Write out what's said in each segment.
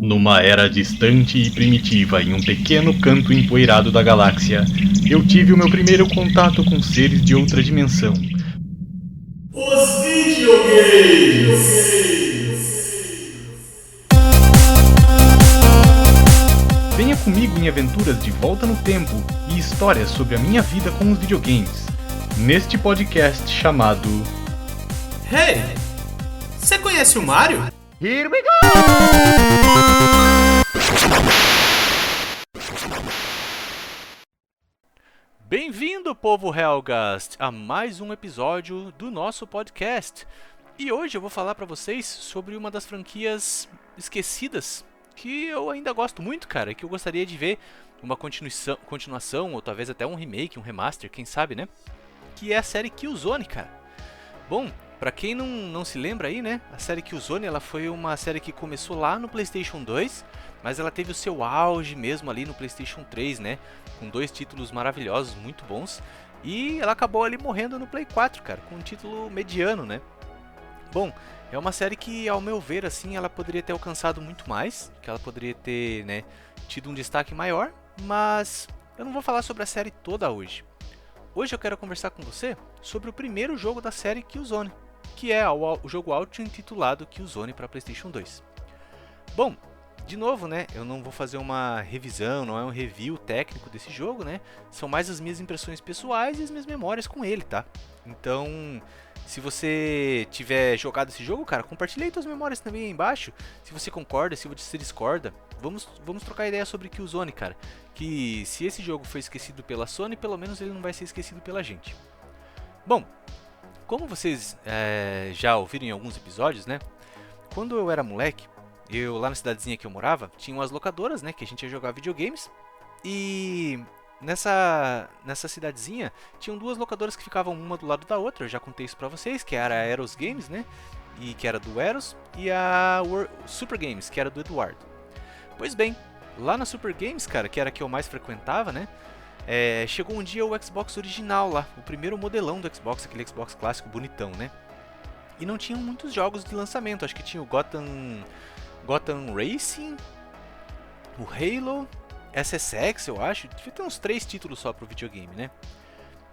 Numa era distante e primitiva, em um pequeno canto empoeirado da galáxia, eu tive o meu primeiro contato com seres de outra dimensão. Os videogames! Venha comigo em aventuras de volta no tempo e histórias sobre a minha vida com os videogames. Neste podcast chamado... Hey! Você conhece o Mario? Here we go! Bem-vindo, povo Helgast, a mais um episódio do nosso podcast. E hoje eu vou falar pra vocês sobre uma das franquias esquecidas que eu ainda gosto muito, cara, e que eu gostaria de ver uma continuação ou talvez até um remake, um remaster, quem sabe, né? Que é a série Killzone, cara. Bom, pra quem não se lembra aí, né, a série Killzone ela foi uma série que começou lá no PlayStation 2, mas ela teve o seu auge mesmo ali no PlayStation 3, né, com dois títulos maravilhosos, muito bons, e ela acabou ali morrendo no Play 4, cara, com um título mediano, né. Bom, é uma série que, ao meu ver, assim, ela poderia ter alcançado muito mais, que ela poderia ter, né, tido um destaque maior, mas eu não vou falar sobre a série toda hoje. Hoje eu quero conversar com você sobre o primeiro jogo da série Killzone, que é o jogo auto-intitulado Killzone para PlayStation 2. Bom, de novo, né, eu não vou fazer uma revisão, não é um review técnico desse jogo, né, são mais as minhas impressões pessoais e as minhas memórias com ele, tá? Então, se você tiver jogado esse jogo, cara, compartilhe aí suas memórias também aí embaixo, se você concorda, se você discorda, vamos trocar ideia sobre Killzone, cara, que se esse jogo foi esquecido pela Sony, pelo menos ele não vai ser esquecido pela gente. Bom, como vocês já ouviram em alguns episódios, né? Quando eu era moleque, eu lá na cidadezinha que eu morava, tinha umas locadoras, né? Que a gente ia jogar videogames. E nessa cidadezinha, tinham duas locadoras que ficavam uma do lado da outra. Eu já contei isso pra vocês, que era a Eros Games, né? E que era do Eros. E a Super Games, que era do Eduardo. Pois bem, lá na Super Games, cara, que era a que eu mais frequentava, né? Chegou um dia o Xbox original lá, o primeiro modelão do Xbox, aquele Xbox clássico bonitão, né? E não tinham muitos jogos de lançamento, acho que tinha o Gotham Racing, o Halo, SSX, eu acho, devia ter uns 3 títulos só pro videogame, né?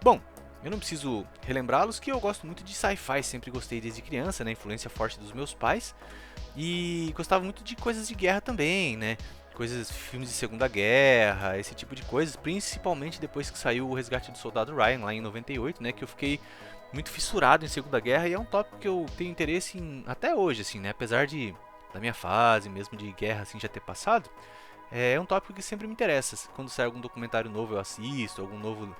Bom, eu não preciso relembrá-los que eu gosto muito de sci-fi, sempre gostei desde criança, né? Influência forte dos meus pais. E gostava muito de coisas de guerra também, né? Filmes de Segunda Guerra, esse tipo de coisas, principalmente depois que saiu o Resgate do Soldado Ryan, lá em 98, né? Que eu fiquei muito fissurado em Segunda Guerra e é um tópico que eu tenho interesse em até hoje, assim, né? Apesar da minha fase mesmo de guerra, assim, já ter passado, é um tópico que sempre me interessa. Quando sai algum documentário novo eu assisto, algum novo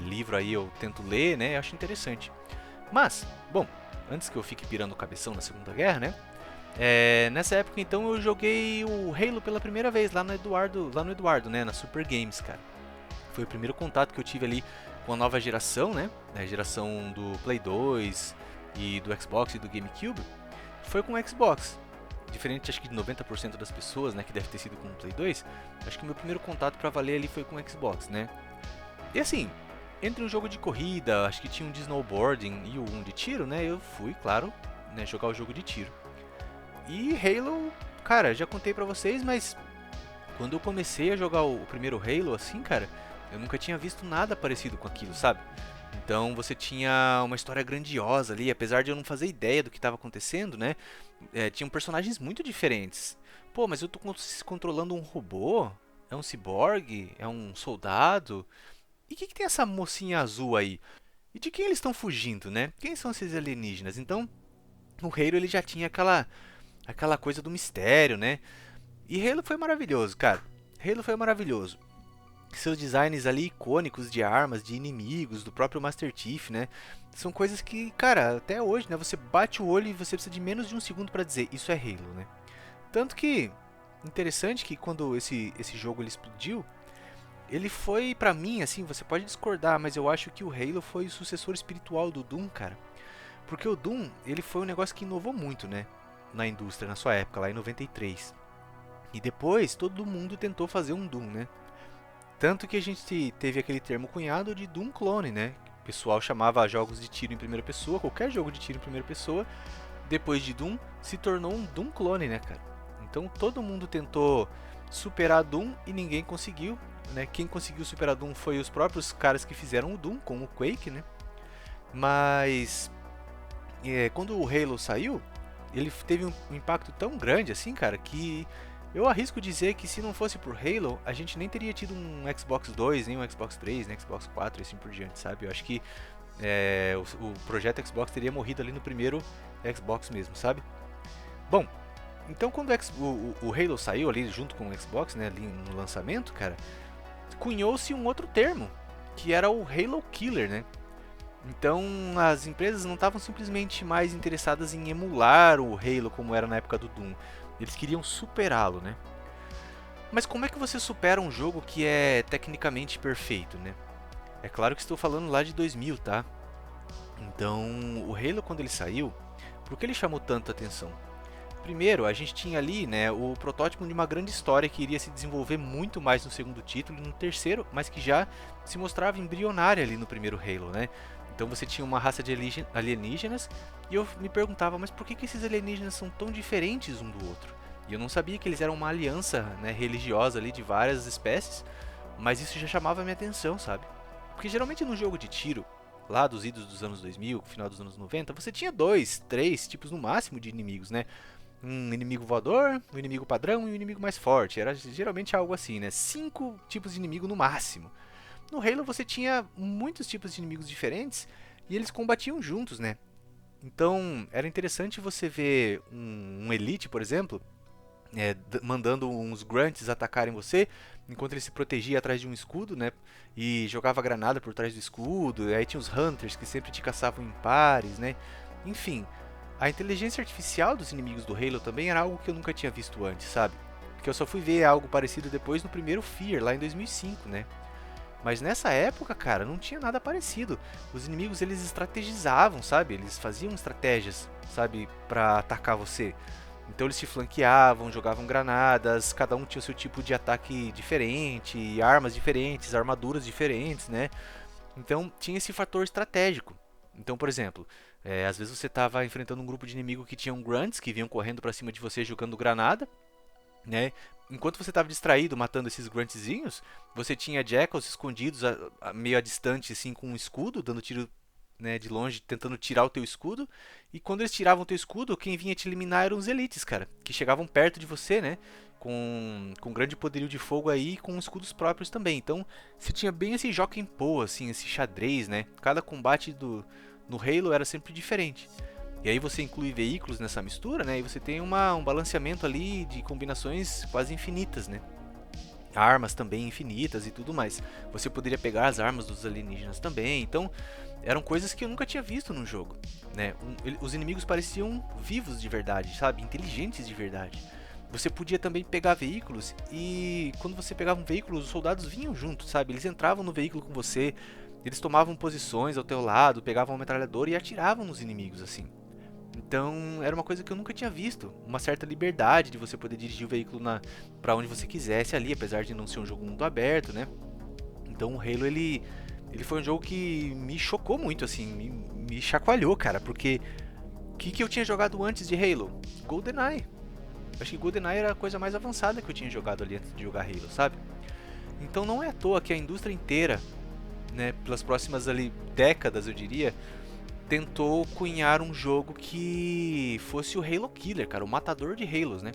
livro aí eu tento ler, né? Eu acho interessante. Mas, bom, antes que eu fique pirando o cabeção na Segunda Guerra, né? Nessa época então eu joguei o Halo pela primeira vez lá no Eduardo, né, na Super Games, cara. Foi o primeiro contato que eu tive ali com a nova geração, né, a geração do Play 2 e do Xbox e do GameCube, foi com o Xbox. Diferente, acho que de 90% das pessoas, né, que deve ter sido com o Play 2, acho que o meu primeiro contato pra valer ali foi com o Xbox, né. E assim, entre um jogo de corrida, acho que tinha um de snowboarding e um de tiro, né, eu fui, claro, né, jogar o jogo de tiro. E Halo, cara, já contei pra vocês, mas quando eu comecei a jogar o primeiro Halo, assim, cara, eu nunca tinha visto nada parecido com aquilo, sabe? Então você tinha uma história grandiosa ali, apesar de eu não fazer ideia do que estava acontecendo, né? Tinham personagens muito diferentes. Pô, mas eu tô controlando um robô? É um ciborgue? É um soldado? E o que tem essa mocinha azul aí? E de quem eles estão fugindo, né? Quem são esses alienígenas? Então, o Halo ele já tinha aquela coisa do mistério, né? E Halo foi maravilhoso, cara. Halo foi maravilhoso. Seus designs ali icônicos de armas, de inimigos, do próprio Master Chief, né? São coisas que, cara, até hoje, né? Você bate o olho e você precisa de menos de um segundo pra dizer isso é Halo, né? Tanto que, interessante que quando esse jogo ele explodiu, ele foi, pra mim, assim, você pode discordar, mas eu acho que o Halo foi o sucessor espiritual do Doom, cara. Porque o Doom, ele foi um negócio que inovou muito, né? Na indústria, na sua época, lá em 93. E depois, todo mundo tentou fazer um Doom, né? Tanto que a gente teve aquele termo cunhado de Doom Clone, né? O pessoal chamava jogos de tiro em primeira pessoa, qualquer jogo de tiro em primeira pessoa, depois de Doom, se tornou um Doom Clone, né, cara? Então todo mundo tentou superar Doom e ninguém conseguiu, né? Quem conseguiu superar Doom foi os próprios caras que fizeram o Doom, com o Quake, né? Mas quando o Halo saiu, ele teve um impacto tão grande assim, cara, que eu arrisco dizer que se não fosse por Halo, a gente nem teria tido um Xbox 2, nem um Xbox 3, nem Xbox 4 e assim por diante, sabe? Eu acho que o projeto Xbox teria morrido ali no primeiro Xbox mesmo, sabe? Bom, então quando o Halo saiu ali junto com o Xbox, né, ali no lançamento, cara, cunhou-se um outro termo, que era o Halo Killer, né? Então as empresas não estavam simplesmente mais interessadas em emular o Halo como era na época do Doom. Eles queriam superá-lo, né? Mas como é que você supera um jogo que é tecnicamente perfeito, né? É claro que estou falando lá de 2000, tá? Então, o Halo quando ele saiu, por que ele chamou tanta atenção? Primeiro, a gente tinha ali, né, o protótipo de uma grande história que iria se desenvolver muito mais no segundo título e no terceiro, mas que já se mostrava embrionária ali no primeiro Halo, né? Então você tinha uma raça de alienígenas e eu me perguntava, mas por que esses alienígenas são tão diferentes um do outro? E eu não sabia que eles eram uma aliança, né, religiosa ali de várias espécies, mas isso já chamava a minha atenção, sabe? Porque geralmente no jogo de tiro, lá dos idos dos anos 2000, final dos anos 90, você tinha 2, 3 tipos no máximo de inimigos, né? Um inimigo voador, um inimigo padrão e um inimigo mais forte. Era geralmente algo assim, né? 5 tipos de inimigo no máximo. No Halo você tinha muitos tipos de inimigos diferentes e eles combatiam juntos, né? Então era interessante você ver um Elite, por exemplo, mandando uns Grunts atacarem você, enquanto ele se protegia atrás de um escudo, né? E jogava granada por trás do escudo. E aí tinha os Hunters que sempre te caçavam em pares, né? Enfim, a inteligência artificial dos inimigos do Halo também era algo que eu nunca tinha visto antes, sabe? Porque eu só fui ver algo parecido depois no primeiro Fear, lá em 2005, né? Mas nessa época, cara, não tinha nada parecido. Os inimigos, eles estrategizavam, sabe? Eles faziam estratégias, sabe? Pra atacar você. Então eles te flanqueavam, jogavam granadas, cada um tinha o seu tipo de ataque diferente, armas diferentes, armaduras diferentes, né? Então tinha esse fator estratégico. Então, por exemplo, às vezes você estava enfrentando um grupo de inimigo que tinham grunts, que vinham correndo pra cima de você jogando granada, né? Enquanto você estava distraído matando esses gruntzinhos, você tinha jackals escondidos meio a distante, assim, com um escudo, dando tiro, né, de longe, tentando tirar o teu escudo. E quando eles tiravam o teu escudo, quem vinha te eliminar eram os elites, cara, que chegavam perto de você, né? Com grande poderio de fogo aí e com escudos próprios também. Então, você tinha bem esse jockey pô, assim, esse xadrez, né? Cada combate no Halo era sempre diferente. E aí você inclui veículos nessa mistura, né? E você tem um balanceamento ali de combinações quase infinitas, né? Armas também infinitas e tudo mais. Você poderia pegar as armas dos alienígenas também. Então, eram coisas que eu nunca tinha visto no jogo, né? Os inimigos pareciam vivos de verdade, sabe? Inteligentes de verdade. Você podia também pegar veículos e quando você pegava um veículo, os soldados vinham junto, sabe? Eles entravam no veículo com você, eles tomavam posições ao teu lado, pegavam uma metralhadora e atiravam nos inimigos, assim. Então, era uma coisa que eu nunca tinha visto. Uma certa liberdade de você poder dirigir o veículo para onde você quisesse ali, apesar de não ser um jogo mundo aberto, né? Então, o Halo, ele foi um jogo que me chocou muito, assim, me chacoalhou, cara, porque o que eu tinha jogado antes de Halo? GoldenEye. Acho que GoldenEye era a coisa mais avançada que eu tinha jogado ali antes de jogar Halo, sabe? Então, não é à toa que a indústria inteira, né, pelas próximas ali décadas, eu diria, tentou cunhar um jogo que fosse o Halo Killer, cara, o matador de Halos, né?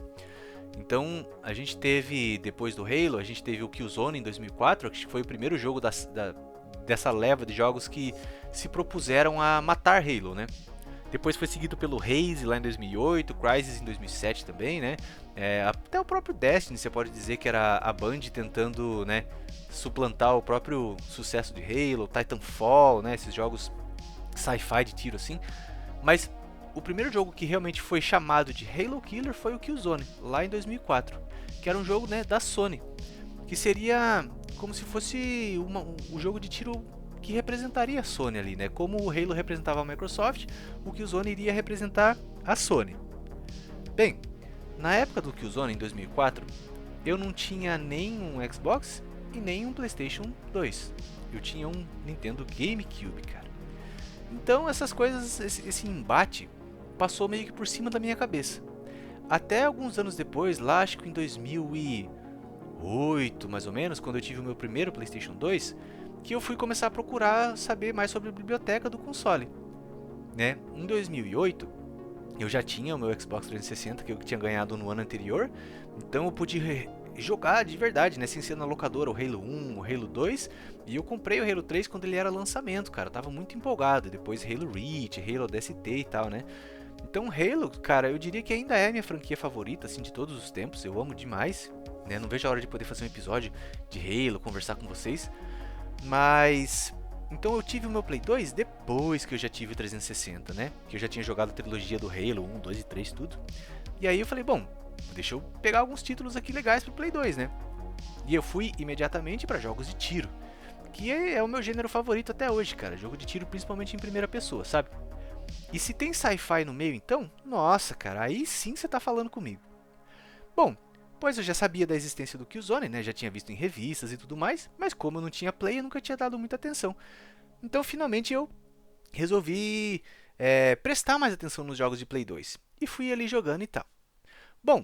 Então, a gente teve, depois do Halo, a gente teve o Killzone em 2004, que foi o primeiro jogo dessa leva de jogos que se propuseram a matar Halo, né? Depois foi seguido pelo Haze lá em 2008, Crysis em 2007 também, né? Até o próprio Destiny, você pode dizer que era a Band tentando, né, suplantar o próprio sucesso de Halo, Titanfall, né? Esses jogos sci-fi de tiro assim, mas o primeiro jogo que realmente foi chamado de Halo Killer foi o Killzone, lá em 2004, que era um jogo, né, da Sony, que seria como se fosse um jogo de tiro que representaria a Sony ali, né? Como o Halo representava a Microsoft, o Killzone iria representar a Sony. Bem, na época do Killzone, em 2004, eu não tinha nem um Xbox e nem um PlayStation 2. Eu tinha um Nintendo GameCube, cara. Então essas coisas, esse embate passou meio que por cima da minha cabeça. até alguns anos depois, lá acho que em 2008 mais ou menos, quando eu tive o meu primeiro PlayStation 2, que eu fui começar a procurar saber mais sobre a biblioteca do console, né? Em 2008 eu já tinha o meu Xbox 360 que eu tinha ganhado no ano anterior, então eu pude jogar de verdade, né, sem ser na locadora, o Halo 1, o Halo 2, e eu comprei o Halo 3 quando ele era lançamento, cara, eu tava muito empolgado, depois Halo Reach, Halo DST e tal, né. Então Halo, cara, eu diria que ainda é a minha franquia favorita, assim, de todos os tempos, eu amo demais, né, não vejo a hora de poder fazer um episódio de Halo, conversar com vocês, mas... Então eu tive o meu Play 2 depois que eu já tive o 360, né? Que eu já tinha jogado a trilogia do Halo 1, 2 e 3, tudo. E aí eu falei, bom, deixa eu pegar alguns títulos aqui legais pro Play 2, né? E eu fui imediatamente para jogos de tiro, que é o meu gênero favorito até hoje, cara. Jogo de tiro principalmente em primeira pessoa, sabe? E se tem sci-fi no meio, então, nossa, cara, aí sim você tá falando comigo. Bom, pois eu já sabia da existência do Killzone, né? Já tinha visto em revistas e tudo mais, mas como eu não tinha Play, eu nunca tinha dado muita atenção. Então, finalmente, eu resolvi prestar mais atenção nos jogos de Play 2. E fui ali jogando e tal. Bom,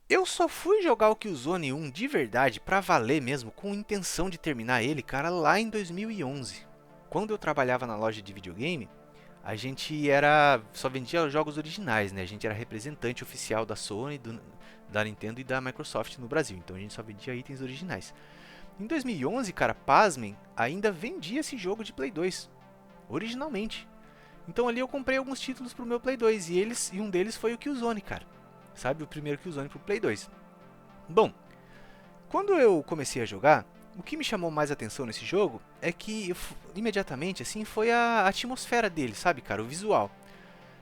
eu só fui jogar o Killzone 1 de verdade, pra valer mesmo, com intenção de terminar ele, cara, lá em 2011. Quando eu trabalhava na loja de videogame, a gente só vendia os jogos originais, né? A gente era representante oficial da Sony, da Nintendo e da Microsoft no Brasil. Então a gente só vendia itens originais. Em 2011, cara, pasmem, ainda vendia esse jogo de Play 2, originalmente. Então ali eu comprei alguns títulos pro meu Play 2 e um deles foi o Killzone, cara. Sabe, o primeiro Killzone pro Play 2. Bom, quando eu comecei a jogar, o que me chamou mais atenção nesse jogo é que imediatamente assim foi a atmosfera dele, sabe, cara, o visual.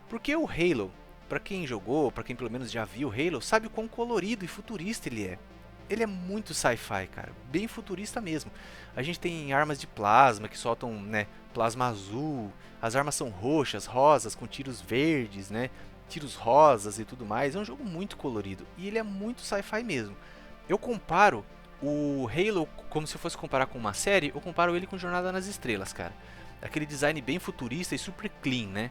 Porque o Halo, pra quem jogou, pra quem pelo menos já viu o Halo, sabe o quão colorido e futurista ele é. Ele é muito sci-fi, cara, bem futurista mesmo. A gente tem armas de plasma que soltam, né, plasma azul. As armas são roxas, rosas, com tiros verdes, né, tiros rosas e tudo mais. É um jogo muito colorido e ele é muito sci-fi mesmo. Eu comparo o Halo, como se eu fosse comparar com uma série, eu comparo ele com Jornada nas Estrelas, cara. Aquele design bem futurista e super clean, né?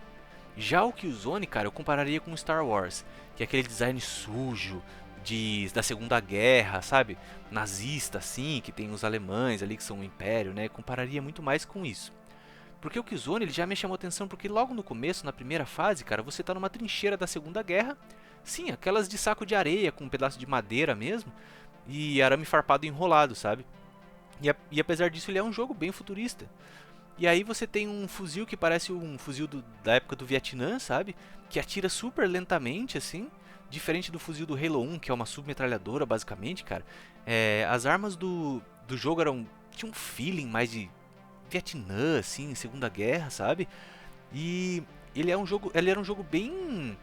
Já o Killzone, cara, eu compararia com Star Wars, que é aquele design sujo, da Segunda Guerra, sabe? Nazista, assim, que tem os alemães ali que são o Império, né? Eu compararia muito mais com isso. Porque o Killzone ele já me chamou atenção porque logo no começo, na primeira fase, cara, você tá numa trincheira da Segunda Guerra. Sim, aquelas de saco de areia com um pedaço de madeira mesmo e arame farpado enrolado, sabe? E apesar disso ele é um jogo bem futurista. E aí você tem um fuzil que parece um fuzil da época do Vietnã, sabe? Que atira super lentamente, assim. Diferente do fuzil do Halo 1, que é uma submetralhadora, basicamente, cara. As armas do jogo tinham um feeling mais de Vietnã, assim, Segunda Guerra, sabe? E ele era um jogo bem...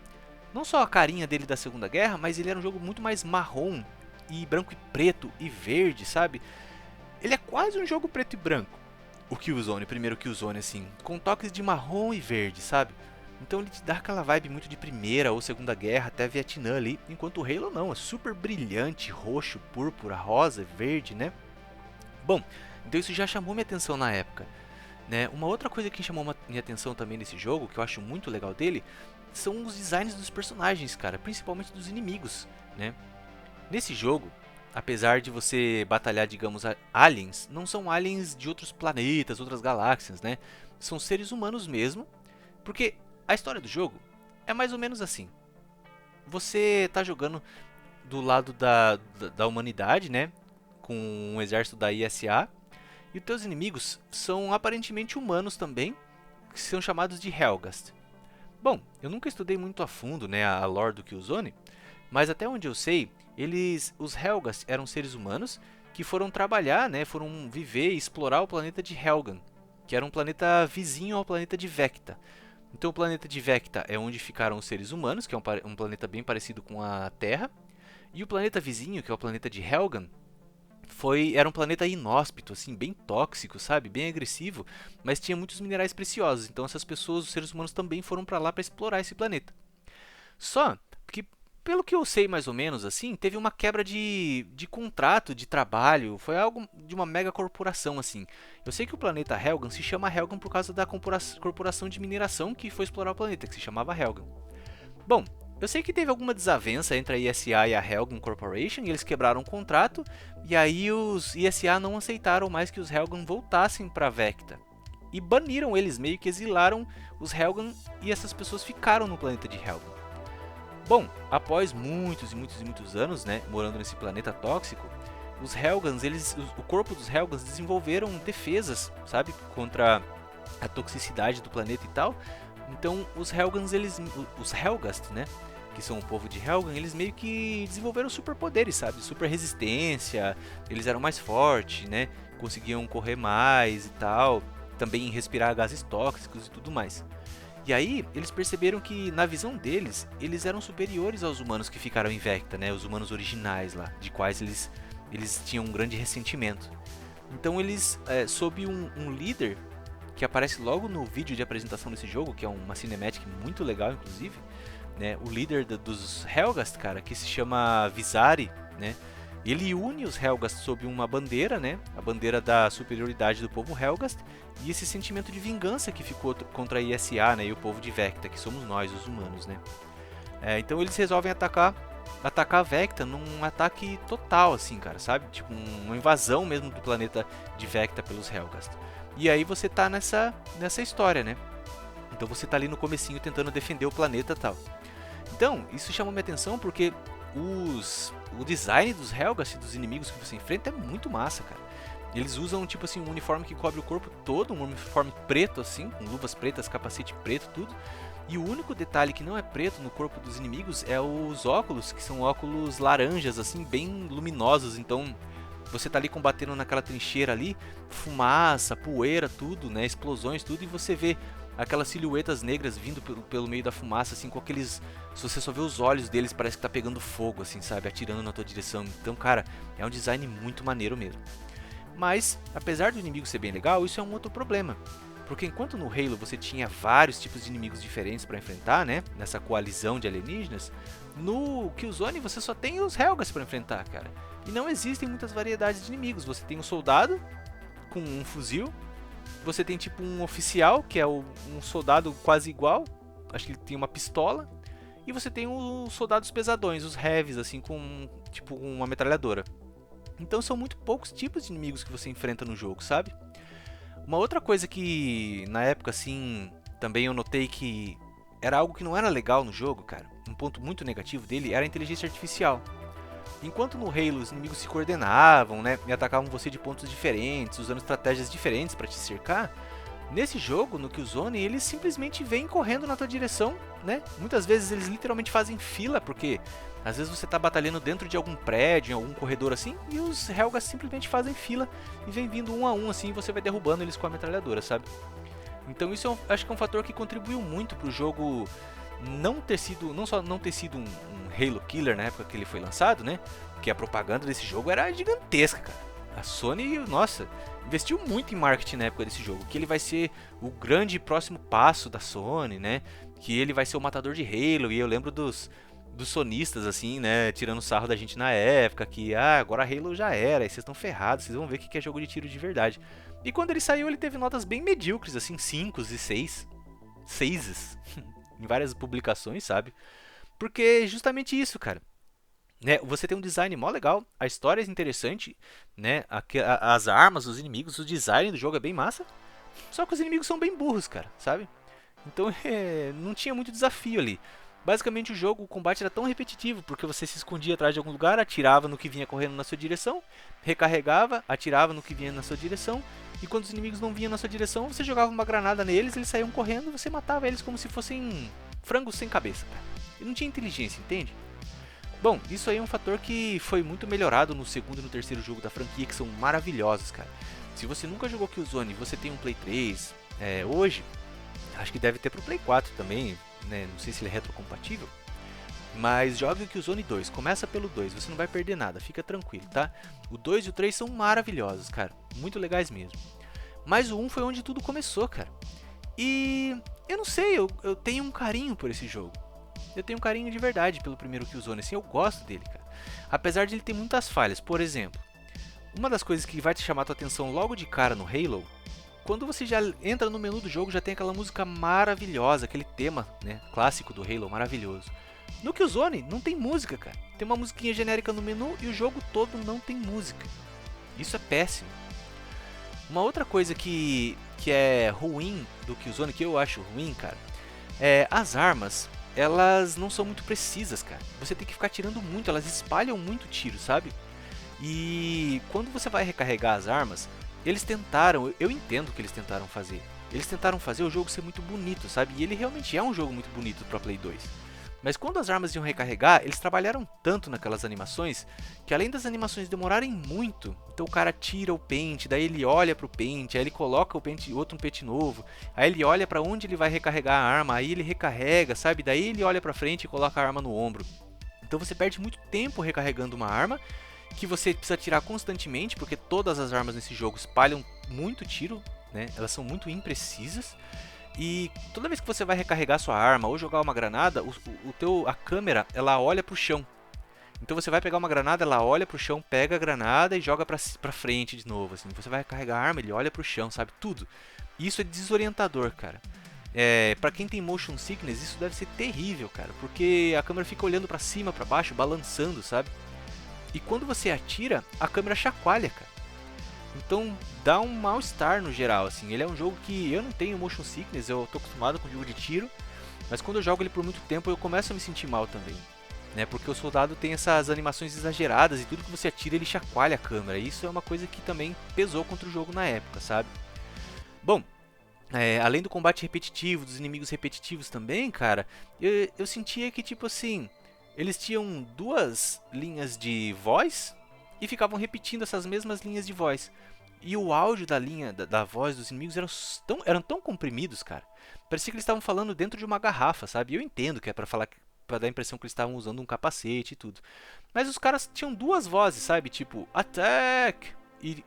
Não só a carinha dele da Segunda Guerra, mas ele era um jogo muito mais marrom, e branco e preto, e verde, sabe? Ele é quase um jogo preto e branco. O Killzone, o primeiro Killzone, assim, com toques de marrom e verde, sabe? Então ele te dá aquela vibe muito de Primeira ou Segunda Guerra, até Vietnã ali, enquanto o Halo não, é super brilhante, roxo, púrpura, rosa, verde, né? Bom, então isso já chamou minha atenção na época, né? Uma outra coisa que chamou minha atenção também nesse jogo, que eu acho muito legal dele, são os designs dos personagens, cara, principalmente dos inimigos, né? Nesse jogo, apesar de você batalhar, digamos, aliens, não são aliens de outros planetas, outras galáxias, né? São seres humanos mesmo, porque a história do jogo é mais ou menos assim. Você tá jogando do lado da humanidade, né? Com um exército da ISA, e os teus inimigos são aparentemente humanos também, que são chamados de Helghast. Bom, eu nunca estudei muito a fundo, né, a lore do Killzone, mas até onde eu sei, os Helghast eram seres humanos que foram trabalhar, né, foram viver e explorar o planeta de Helghan, que era um planeta vizinho ao planeta de Vecta. Então o planeta de Vecta é onde ficaram os seres humanos, que é um planeta bem parecido com a Terra, e o planeta vizinho, que é o planeta de Helghan, era um planeta inóspito, assim, bem tóxico, sabe, bem agressivo, mas tinha muitos minerais preciosos. Então essas pessoas, os seres humanos, também foram para lá para explorar esse planeta. Só que, pelo que eu sei mais ou menos, assim, teve uma quebra de contrato de trabalho, foi algo de uma mega corporação, assim. Eu sei que o planeta Helghan se chama Helghan por causa da corporação de mineração que foi explorar o planeta, que se chamava Helghan. Bom, Eu sei que teve alguma desavença entre a ESA e a Helghan Corporation, e eles quebraram o contrato, e aí os ESA não aceitaram mais que os Helghan voltassem para Vecta. E baniram eles, meio que exilaram os Helghan, e essas pessoas ficaram no planeta de Helghan. Bom, após muitos e muitos e muitos anos, né, morando nesse planeta tóxico, os Helghans, o corpo dos Helghans desenvolveram defesas, sabe, contra a toxicidade do planeta e tal. Então os Helghans, os Helghast, né, que são o povo de Helghan, eles meio que desenvolveram superpoderes, sabe, super resistência, eles eram mais fortes, né, conseguiam correr mais e tal, também respirar gases tóxicos e tudo mais. E aí, eles perceberam que, na visão deles, eles eram superiores aos humanos que ficaram em Vecta, né? Os humanos originais lá, de quais eles tinham um grande ressentimento. Então eles, sob um líder, que aparece logo no vídeo de apresentação desse jogo, que é uma cinematic muito legal, inclusive, né? O líder dos Helghast, cara, que se chama Visari, né? Ele une os Helghast sob uma bandeira, né? A bandeira da superioridade do povo Helghast e esse sentimento de vingança que ficou contra a ESA, né? E o povo de Vecta, que somos nós, os humanos, né? Então eles resolvem atacar a Vecta num ataque total, assim, cara, sabe? Tipo uma invasão mesmo do planeta de Vecta pelos Helghast. E aí você tá nessa história, né? Então você tá ali no comecinho tentando defender o planeta e tal. Então, isso chamou minha atenção porque o design dos Helghast e dos inimigos que você enfrenta é muito massa, cara. Eles usam, tipo assim, um uniforme que cobre o corpo todo, um uniforme preto, assim, com luvas pretas, capacete preto, tudo. E o único detalhe que não é preto no corpo dos inimigos é os óculos, que são óculos laranjas, assim, bem luminosos. Então, você tá ali combatendo naquela trincheira ali, fumaça, poeira, tudo, né, explosões, tudo, e você vê aquelas silhuetas negras vindo pelo meio da fumaça, assim, com aqueles... Se você só vê os olhos deles, parece que tá pegando fogo, assim, sabe? Atirando na tua direção. Então, cara, é um design muito maneiro mesmo. Mas, apesar do inimigo ser bem legal, isso é um outro problema. Porque enquanto no Halo você tinha vários tipos de inimigos diferentes para enfrentar, né? Nessa coalizão de alienígenas, no Killzone você só tem os Helghast para enfrentar, cara. E não existem muitas variedades de inimigos. Você tem um soldado com um fuzil. Você tem tipo um oficial, que é um soldado quase igual. Acho que ele tem uma pistola. E você tem os soldados pesadões, os heavies, assim, com tipo uma metralhadora. Então são muito poucos tipos de inimigos que você enfrenta no jogo, sabe? Uma outra coisa que na época, assim, também eu notei que era algo que não era legal no jogo, cara. Um ponto muito negativo dele era a inteligência artificial. Enquanto no Halo os inimigos se coordenavam, né, e atacavam você de pontos diferentes, usando estratégias diferentes para te cercar, nesse jogo, no Killzone, eles simplesmente vêm correndo na tua direção, né? Muitas vezes eles literalmente fazem fila, porque às vezes você está batalhando dentro de algum prédio, em algum corredor assim, e os Helghast simplesmente fazem fila e vem vindo um a um assim, e você vai derrubando eles com a metralhadora, sabe? Então isso acho que é um fator que contribuiu muito para o jogo não só não ter sido um Halo Killer na época que ele foi lançado, né? Porque a propaganda desse jogo era gigantesca, cara. A Sony, nossa, investiu muito em marketing na época desse jogo, que ele vai ser o grande próximo passo da Sony, né? Que ele vai ser o matador de Halo, e eu lembro dos sonistas, assim, né, tirando sarro da gente na época, que, agora Halo já era, e vocês estão ferrados, vocês vão ver o que é jogo de tiro de verdade. E quando ele saiu, ele teve notas bem medíocres, assim, 5 e 6, 6 em várias publicações, sabe? Porque é justamente isso, cara. Né, você tem um design mó legal, a história é interessante, né, as armas, os inimigos, o design do jogo é bem massa, só que os inimigos são bem burros, cara, sabe? Então não tinha muito desafio ali. Basicamente o jogo, o combate era tão repetitivo, porque você se escondia atrás de algum lugar, atirava no que vinha correndo na sua direção, recarregava, atirava no que vinha na sua direção, e quando os inimigos não vinham na sua direção, você jogava uma granada neles, eles saíam correndo, você matava eles como se fossem frangos sem cabeça, cara. E não tinha inteligência, entende? Bom, isso aí é um fator que foi muito melhorado no segundo e no terceiro jogo da franquia, que são maravilhosos, cara. Se você nunca jogou Killzone e você tem um Play 3 hoje, acho que deve ter pro Play 4 também, né? Não sei se ele é retrocompatível, mas jogue o Killzone 2, começa pelo 2, você não vai perder nada, fica tranquilo, tá? O 2 e o 3 são maravilhosos, cara, muito legais mesmo. Mas o 1 foi onde tudo começou, cara. E eu não sei, eu tenho um carinho por esse jogo. Eu tenho um carinho de verdade pelo primeiro Killzone, assim, eu gosto dele, cara. Apesar de ele ter muitas falhas, por exemplo, uma das coisas que vai te chamar a tua atenção logo de cara no Halo, quando você já entra no menu do jogo, já tem aquela música maravilhosa, aquele tema, né, clássico do Halo, maravilhoso. No Killzone não tem música, cara. Tem uma musiquinha genérica no menu e o jogo todo não tem música. Isso é péssimo. Uma outra coisa que é ruim do Killzone, que eu acho ruim, cara, é as armas. Elas não são muito precisas, cara. Você tem que ficar tirando muito, elas espalham muito tiro, sabe? E quando você vai recarregar as armas, eles tentaram, eu entendo o que eles tentaram fazer. Eles tentaram fazer o jogo ser muito bonito, sabe? E ele realmente é um jogo muito bonito para Play 2. Mas quando as armas iam recarregar, eles trabalharam tanto naquelas animações, que além das animações demorarem muito, então o cara tira o pente, daí ele olha pro pente, aí ele coloca o pente, outro pente novo, aí ele olha para onde ele vai recarregar a arma, aí ele recarrega, sabe? Daí ele olha pra frente e coloca a arma no ombro. Então você perde muito tempo recarregando uma arma, que você precisa tirar constantemente, porque todas as armas nesse jogo espalham muito tiro, né? Elas são muito imprecisas. E toda vez que você vai recarregar sua arma ou jogar uma granada, a câmera ela olha pro chão. Então você vai pegar uma granada, ela olha pro chão, pega a granada e joga pra frente de novo. Assim. Você vai recarregar a arma, ele olha pro chão, sabe? Tudo. E isso é desorientador, cara. Pra quem tem motion sickness, isso deve ser terrível, cara. Porque a câmera fica olhando pra cima, pra baixo, balançando, sabe? E quando você atira, a câmera chacoalha, cara. Então dá um mal-estar no geral, assim. Ele é um jogo que eu não tenho motion sickness, eu tô acostumado com jogo de tiro, mas quando eu jogo ele por muito tempo eu começo a me sentir mal também, né? Porque o soldado tem essas animações exageradas e tudo que você atira ele chacoalha a câmera. E isso é uma coisa que também pesou contra o jogo na época, sabe? Bom, além do combate repetitivo, dos inimigos repetitivos também, cara, eu sentia que tipo assim, eles tinham duas linhas de voz e ficavam repetindo essas mesmas linhas de voz. E o áudio da linha da voz dos inimigos eram tão comprimidos, cara. Parecia que eles estavam falando dentro de uma garrafa, sabe? E eu entendo que é pra falar, para dar a impressão que eles estavam usando um capacete e tudo. Mas os caras tinham duas vozes, sabe? Tipo, attack e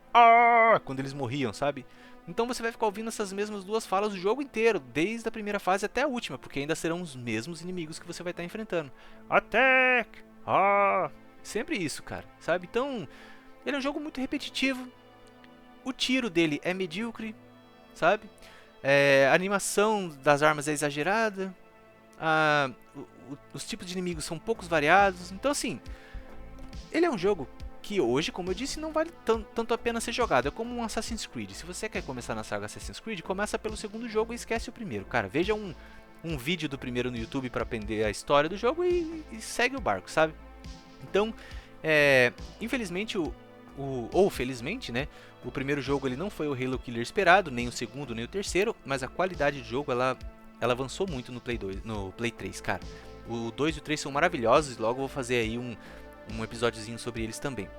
quando eles morriam, sabe? Então você vai ficar ouvindo essas mesmas duas falas o jogo inteiro, desde a primeira fase até a última, porque ainda serão os mesmos inimigos que você vai estar enfrentando. Attack! Sempre isso, cara, sabe? Então, ele é um jogo muito repetitivo. O tiro dele é medíocre, sabe? A animação das armas é exagerada. Os tipos de inimigos são poucos variados. Então, assim, ele é um jogo que hoje, como eu disse, não vale tanto a pena ser jogado. É como um Assassin's Creed. Se você quer começar na saga Assassin's Creed, começa pelo segundo jogo e esquece o primeiro. Cara, veja um vídeo do primeiro no YouTube para aprender a história do jogo e segue o barco, sabe? Então, infelizmente ou felizmente, né, o primeiro jogo ele não foi o Halo Killer esperado, nem o segundo, nem o terceiro, mas a qualidade de jogo ela avançou muito no Play 3, cara. O 2 e o 3 são maravilhosos e logo eu vou fazer aí um episódiozinho sobre eles também.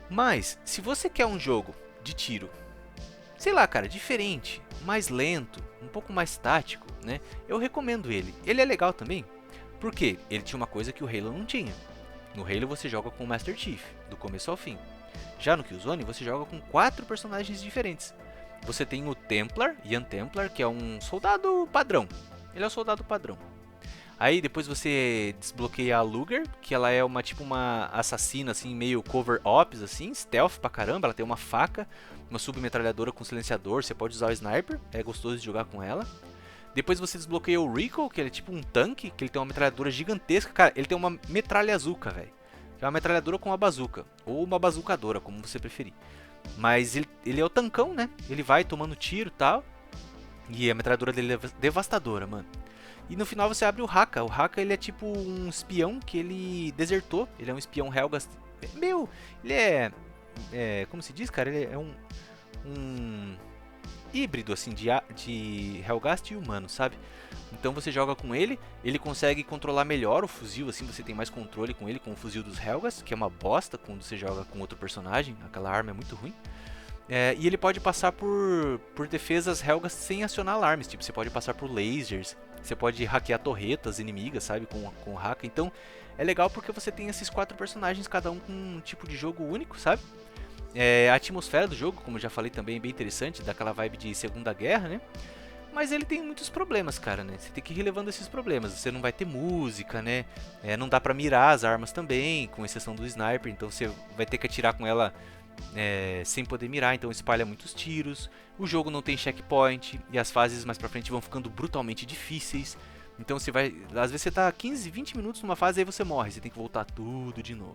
Mas, se você quer um jogo de tiro, sei lá, cara, diferente, mais lento, um pouco mais tático, né, eu recomendo ele. Ele é legal também, porque ele tinha uma coisa que o Halo não tinha. No Halo você joga com o Master Chief, do começo ao fim. Já no Killzone você joga com 4 personagens diferentes. Você tem o Templar, Ian Templar, que é um soldado padrão. Ele é o soldado padrão. Aí depois você desbloqueia a Luger, que ela é uma assassina assim, meio cover ops assim, stealth pra caramba, ela tem uma faca, uma submetralhadora com silenciador, você pode usar o sniper, é gostoso de jogar com ela. Depois você desbloqueia o Rico, que ele é tipo um tanque, que ele tem uma metralhadora gigantesca. Cara, ele tem uma metralhazuca, velho. Que é uma metralhadora com uma bazuca. Ou uma bazucadora, como você preferir. Mas ele é o tancão, né? Ele vai tomando tiro e tal. E a metralhadora dele é devastadora, mano. E no final você abre o Haka. O Haka ele é tipo um espião que ele desertou. Ele é um espião Helghast. Ele é... como se diz, cara? Ele é um híbrido assim de Helghast e humano, sabe? Então você joga com ele, ele consegue controlar melhor o fuzil, assim você tem mais controle com ele, com o fuzil dos Helghast, que é uma bosta quando você joga com outro personagem, aquela arma é muito ruim. E ele pode passar por defesas Helghast sem acionar alarmes, tipo você pode passar por lasers, você pode hackear torretas inimigas, sabe, com o hack. Então é legal porque você tem esses 4 personagens, cada um com um tipo de jogo único, sabe? A atmosfera do jogo, como eu já falei também, é bem interessante, daquela vibe de Segunda Guerra, né? Mas ele tem muitos problemas, cara, né? Você tem que ir relevando esses problemas. Você não vai ter música, né? Não dá pra mirar as armas também, com exceção do sniper. Então você vai ter que atirar com ela sem poder mirar, então espalha muitos tiros. O jogo não tem checkpoint e as fases mais pra frente vão ficando brutalmente difíceis. Então você vai, às vezes você tá 15, 20 minutos numa fase e aí você morre, você tem que voltar tudo de novo.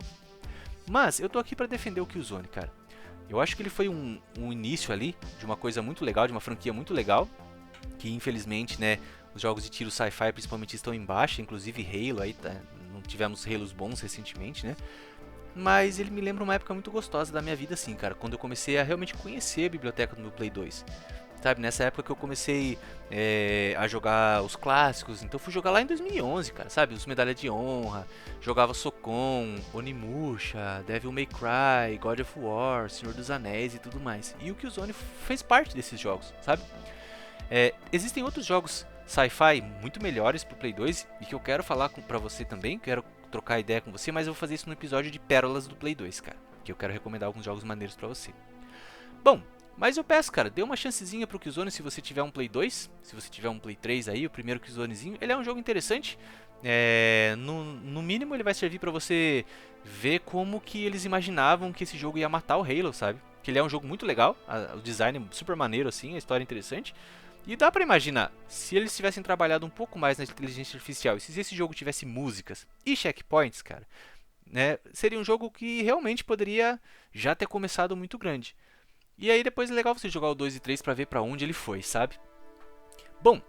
Mas eu tô aqui pra defender o Killzone, cara. Eu acho que ele foi um início ali de uma coisa muito legal, de uma franquia muito legal, que infelizmente, né, os jogos de tiro sci-fi principalmente estão em baixa, inclusive Halo aí, tá, não tivemos Halos bons recentemente, né? Mas ele me lembra uma época muito gostosa da minha vida, assim, cara, quando eu comecei a realmente conhecer a biblioteca do meu Play 2. Sabe, nessa época que eu comecei a jogar os clássicos, então eu fui jogar lá em 2011, cara, sabe, os Medalha de Honra, jogava Socom, Onimusha, Devil May Cry, God of War, Senhor dos Anéis e tudo mais. E o Killzone fez parte desses jogos, sabe? Existem outros jogos sci-fi muito melhores pro Play 2 e que eu quero falar pra você também, quero trocar ideia com você, mas eu vou fazer isso no episódio de Pérolas do Play 2, cara, que eu quero recomendar alguns jogos maneiros pra você. Bom, mas eu peço, cara, dê uma chancezinha pro Killzone se você tiver um Play 2, se você tiver um Play 3 aí, o primeiro Killzonezinho. Ele é um jogo interessante, no mínimo ele vai servir pra você ver como que eles imaginavam que esse jogo ia matar o Halo, sabe? Que ele é um jogo muito legal, o design é super maneiro assim, a história é interessante. E dá pra imaginar, se eles tivessem trabalhado um pouco mais na inteligência artificial, e se esse jogo tivesse músicas e checkpoints, cara, né, seria um jogo que realmente poderia já ter começado muito grande. E aí depois é legal você jogar o 2 e 3 pra ver pra onde ele foi, sabe? Bom,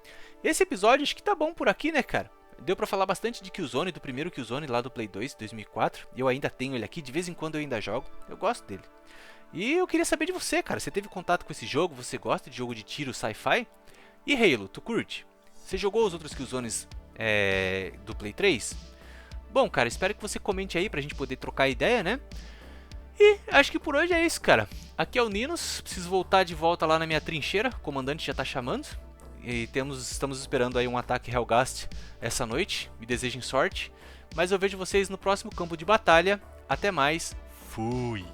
esse episódio acho que tá bom por aqui, né, cara? Deu pra falar bastante de Killzone, do primeiro Killzone lá do Play 2, 2004. E eu ainda tenho ele aqui, de vez em quando eu ainda jogo. Eu gosto dele. E eu queria saber de você, cara. Você teve contato com esse jogo? Você gosta de jogo de tiro sci-fi? E Halo, tu curte? Você jogou os outros Killzones do Play 3? Bom, cara, espero que você comente aí pra gente poder trocar ideia, né? E acho que por hoje é isso, cara. Aqui é o Ninos, preciso voltar de volta lá na minha trincheira, o comandante já tá chamando. E estamos esperando aí um ataque Helghast essa noite, me desejem sorte. Mas eu vejo vocês no próximo campo de batalha. Até mais, fui!